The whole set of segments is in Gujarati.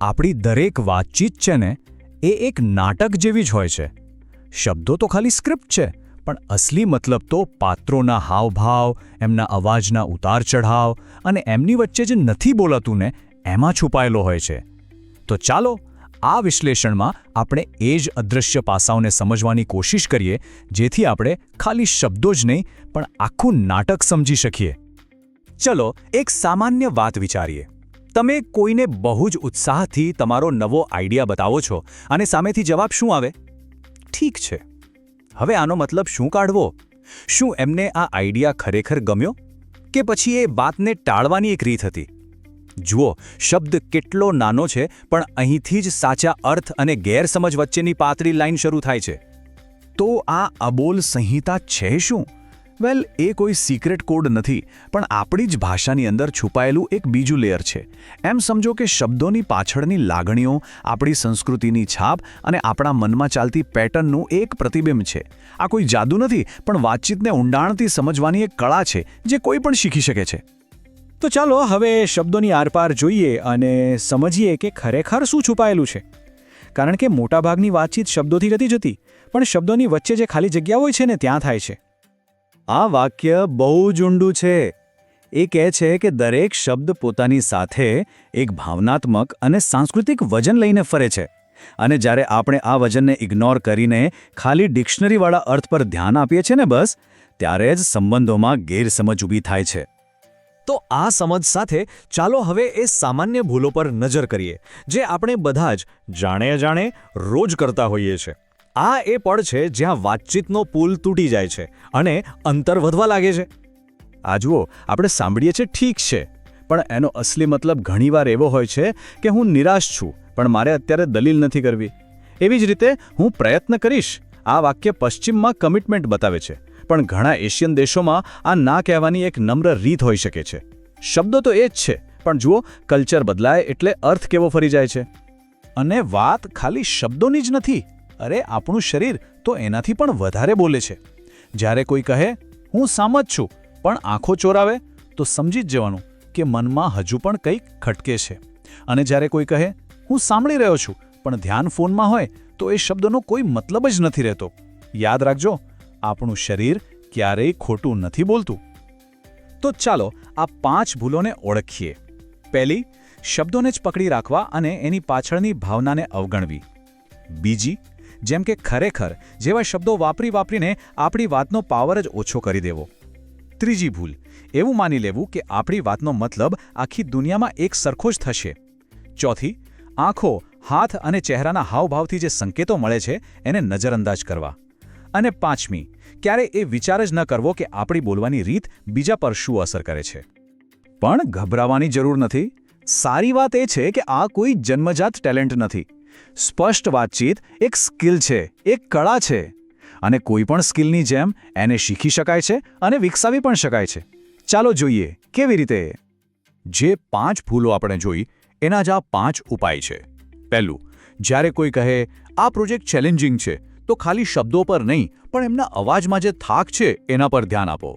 આપણી દરેક વાતચીત છે ને એ એક નાટક જેવી જ હોય છે. શબ્દો તો ખાલી સ્ક્રિપ્ટ છે, પણ અસલી મતલબ તો પાત્રોના હાવભાવ, એમના અવાજના ઉતાર-ચઢાવ અને એમની વચ્ચે જે નથી બોલાતું ને એમાં છુપાયેલો હોય છે. તો ચાલો આ વિશ્લેષણમાં આપણે એ જ અદૃશ્ય પાસાઓને સમજવાની કોશિશ કરીએ, જેથી આપણે ખાલી શબ્દો જ નહીં પણ આખું નાટક સમજી શકીએ. ચલો એક સામાન્ય વાત વિચારીએ. તમે કોઈને બહુ જ ઉત્સાહથી તમારો નવો આઈડિયા બતાવો છો અને સામેથી જવાબ શું આવે? ઠીક છે. હવે આનો મતલબ શું કાઢવો? શું એમને આ આઈડિયા ખરેખર ગમ્યો કે પછી એ વાતને ટાળવાની એક રીત હતી? જુઓ, શબ્દ કેટલો નાનો છે, પણ અહીંથી જ સાચા અર્થ અને ગેરસમજ વચ્ચેની પાતળી લાઈન શરૂ થાય છે. તો આ અબોલ સંહિતા છે શું? વેલ, એ કોઈ સિક્રેટ કોડ નથી, પણ આપણી જ ભાષાની અંદર છુપાયેલું એક બીજું લેયર છે. એમ સમજો કે શબ્દોની પાછળની લાગણીઓ, આપણી સંસ્કૃતિની છાપ અને આપણા મનમાં ચાલતી પેટર્નનું એક પ્રતિબિંબ છે. આ કોઈ જાદુ નથી, પણ વાતચીતને ઊંડાણથી સમજવાની એક કળા છે જે કોઈ પણ શીખી શકે છે. તો ચાલો હવે શબ્દોની આરપાર જોઈએ અને સમજીએ કે ખરેખર શું છુપાયેલું છે. કારણ કે મોટાભાગની વાતચીત શબ્દોથી નથી જતી, પણ શબ્દોની વચ્ચે જે ખાલી જગ્યા હોય છે ને ત્યાં થાય છે. આ વાક્ય બહુ જ ઊંડું છે. એ કહે છે કે દરેક શબ્દ પોતાની સાથે એક ભાવનાત્મક અને સાંસ્કૃતિક વજન લઈને ફરે છે. અને જ્યારે આપણે આ વજનને ઇગ્નોર કરીને ખાલી ડિક્શનરીવાળા અર્થ પર ધ્યાન આપીએ છીએ ને બસ, ત્યારે જ સંબંધોમાં ગેરસમજ ઊભી થાય છે. તો આ સમજ સાથે ચાલો હવે એ સામાન્ય ભૂલો પર નજર કરીએ, જે આપણે બધા જ જાણે રોજ કરતા હોઈએ છીએ. આ એ પળ છે જ્યાં વાતચીતનો પુલ તૂટી જાય છે અને અંતર વધવા લાગે છે. આ જુઓ, આપણે સાંભળીએ છીએ ઠીક છે, પણ એનો અસલી મતલબ ઘણીવાર એવો હોય છે કે હું નિરાશ છું, પણ મારે અત્યારે દલીલ નથી કરવી. એવી જ રીતે હું પ્રયત્ન કરીશ. આ વાક્ય પશ્ચિમમાં કમિટમેન્ટ બતાવે છે, પણ ઘણા એશિયન દેશોમાં આ ના કહેવાની એક નમ્ર રીત હોઈ શકે છે. શબ્દો તો એ જ છે, પણ જુઓ, કલ્ચર બદલાય એટલે અર્થ કેવો ફરી જાય છે. અને વાત ખાલી શબ્દોની જ નથી. અરે, આપણું શરીર તો એનાથી પણ વધારે બોલે છે. જ્યારે કોઈ કહે હું સામત છું પણ આંખો ચોરાવે, તો સમજી જ જવાનું કે મનમાં હજુ પણ કંઈક ખટકે છે. અને જ્યારે કોઈ કહે હું સાંભળી રહ્યો છું પણ ધ્યાન ફોનમાં હોય, તો એ શબ્દનો કોઈ મતલબ જ નથી રહેતો. યાદ રાખજો, આપણું શરીર ક્યારેય ખોટું નથી બોલતું. તો ચાલો આ 5 ભૂલોને ઓળખીએ. પહેલી, શબ્દોને જ પકડી રાખવા અને એની પાછળની ભાવનાને અવગણવી. બીજી, જેમ કે ખરેખર જેવા શબ્દો વાપરીને આપણી વાતનો પાવર જ ઓછો કરી દેવો. ત્રીજી ભૂલ, એવું માની લેવું કે આપણી વાતનો મતલબ આખી દુનિયામાં એક સરખો જ થશે. ચોથી, આંખો, હાથ અને ચહેરાના હાવભાવથી જે સંકેતો મળે છે એને નજરઅંદાજ કરવા. અને પાંચમી, ક્યારે એ વિચાર જ ન કરવો કે આપણી બોલવાની રીત બીજા પર શું અસર કરે છે. પણ ગભરાવાની જરૂર નથી. સારી વાત એ છે કે આ કોઈ જન્મજાત ટેલેન્ટ નથી. સ્પષ્ટ વાતચીત એક સ્કિલ છે, એક કળા છે. અને કોઈ પણ સ્કિલની જેમ એને શીખી શકાય છે અને વિકસાવી પણ શકાય છે. ચાલો જોઈએ કેવી રીતે. જે 5 ભૂલો આપણે જોઈ એના જ આ 5 ઉપાય છે. પહેલું, જ્યારે કોઈ કહે આ પ્રોજેક્ટ ચેલેન્જિંગ છે, તો ખાલી શબ્દો પર નહીં પણ એમના અવાજમાં જે થાક છે એના પર ધ્યાન આપો.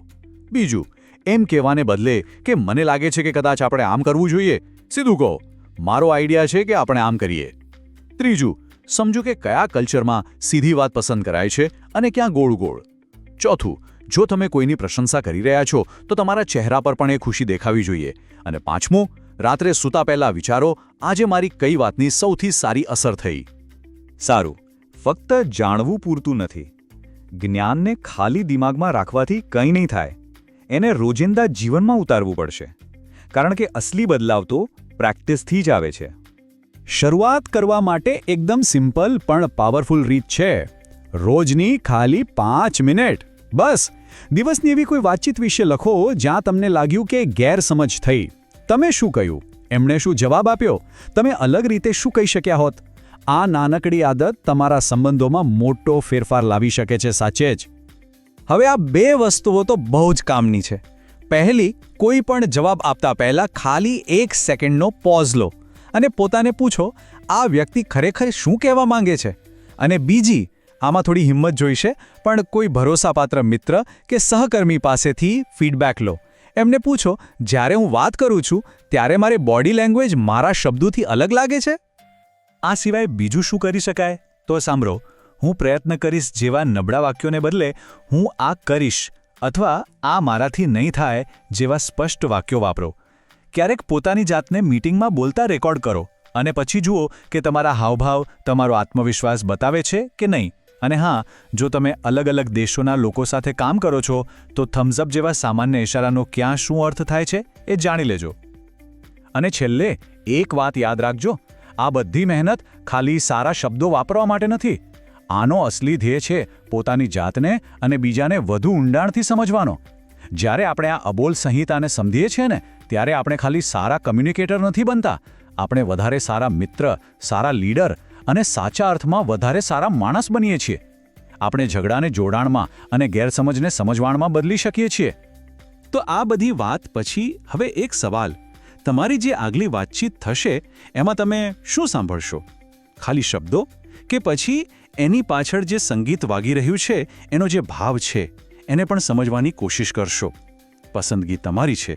બીજું, એમ કહેવાને બદલે કે મને લાગે છે કે કદાચ આપણે આમ કરવું જોઈએ, સીધું કહો મારો આઈડિયા છે કે આપણે આમ કરીએ. ત્રીજું, સમજો કે કયા કલ્ચરમાં સીધી વાત પસંદ કરાય છે અને ક્યાં ગોળ. ચોથું, જો તમે કોઈની પ્રશંસા કરી રહ્યા છો તો તમારા ચહેરા પર પણ એ ખુશી દેખાવી જોઈએ. અને પાંચમું, રાત્રે સૂતા પહેલા વિચારો આજે મારી કઈ વાતની સૌથી સારી અસર થઈ. સારું, ફક્ત જાણવું પૂરતું નથી. જ્ઞાનને ખાલી દિમાગમાં રાખવાથી કંઈ નહીં થાય. એને રોજિંદા જીવનમાં ઉતારવું પડશે. કારણ કે અસલી બદલાવ તો પ્રેક્ટિસથી જ આવે છે. શરૂઆત કરવા માટે એકદમ સિમ્પલ પણ પાવરફુલ રીત છે. રોજની ખાલી 5 મિનિટ બસ. દિવસની એવી કોઈ વાતચીત વિશે લખો જ્યાં તમને લાગ્યું કે ગેરસમજ થઈ. તમે શું કહ્યું? એમણે શું જવાબ આપ્યો? તમે અલગ રીતે શું કહી શક્યા હોત? આ નાનકડી આદત તમારા સંબંધોમાં મોટો ફેરફાર લાવી શકે છે, સાચે જ. હવે આ 2 વસ્તુઓ તો બહુ જ કામની છે. પહેલી, કોઈ પણ જવાબ આપતા પહેલા ખાલી 1 સેકન્ડનો પોઝ લો અને પોતાને પૂછો આ વ્યક્તિ ખરેખર શું કહેવા માંગે છે. અને બીજી, આમાં થોડી હિંમત જોઈશે, પણ કોઈ ભરોસાપાત્ર મિત્ર કે સહકર્મી પાસેથી ફીડબેક લો. એમને પૂછો જ્યારે હું વાત કરું છું ત્યારે મારી બોડી લેંગ્વેજ મારા શબ્દોથી અલગ લાગે છે. આ સિવાય બીજું શું કરી શકાય? તો સાંભળો, હું પ્રયત્ન કરીશ જેવા નબળા વાક્યોને બદલે હું આ કરીશ અથવા આ મારાથી નહીં થાય જેવા સ્પષ્ટ વાક્યો વાપરો. ક્યારેક પોતાની જાતને મીટિંગમાં બોલતા રેકોર્ડ કરો અને પછી જુઓ કે તમારા હાવભાવ તમારો આત્મવિશ્વાસ બતાવે છે કે નહીં. અને હા, જો તમે અલગ અલગ દેશોના લોકો સાથે કામ કરો છો તો થમ્સઅપ જેવા સામાન્ય ઇશારાનો ક્યાં શું અર્થ થાય છે એ જાણી લેજો. અને છેલ્લે એક વાત યાદ રાખજો, આ બધી મહેનત ખાલી સારા શબ્દો વાપરવા માટે નથી. આનો અસલી ધ્યેય છે પોતાની જાતને અને બીજાને વધુ ઊંડાણથી સમજવાનો. જ્યારે આપણે આ અબોલ સંહિતાને સમજીએ છીએ ને, ત્યારે આપણે ખાલી સારા કમ્યુનિકેટર નથી બનતા, આપણે વધારે સારા મિત્ર, સારા લીડર અને સાચા અર્થમાં વધારે સારા માણસ બનીએ છીએ. આપણે ઝઘડાને જોડાણમાં અને ગેરસમજને સમજવાણમાં બદલી શકીએ છીએ. તો આ બધી વાત પછી હવે એક સવાલ, તમારી જે આગલી વાતચીત થશે એમાં તમે શું સાંભળશો? ખાલી શબ્દો કે પછી એની પાછળ જે સંગીત વાગી રહ્યું છે એનો જે ભાવ છે એને પણ સમજવાની કોશિશ કરશો? પસંદગી તમારી છે.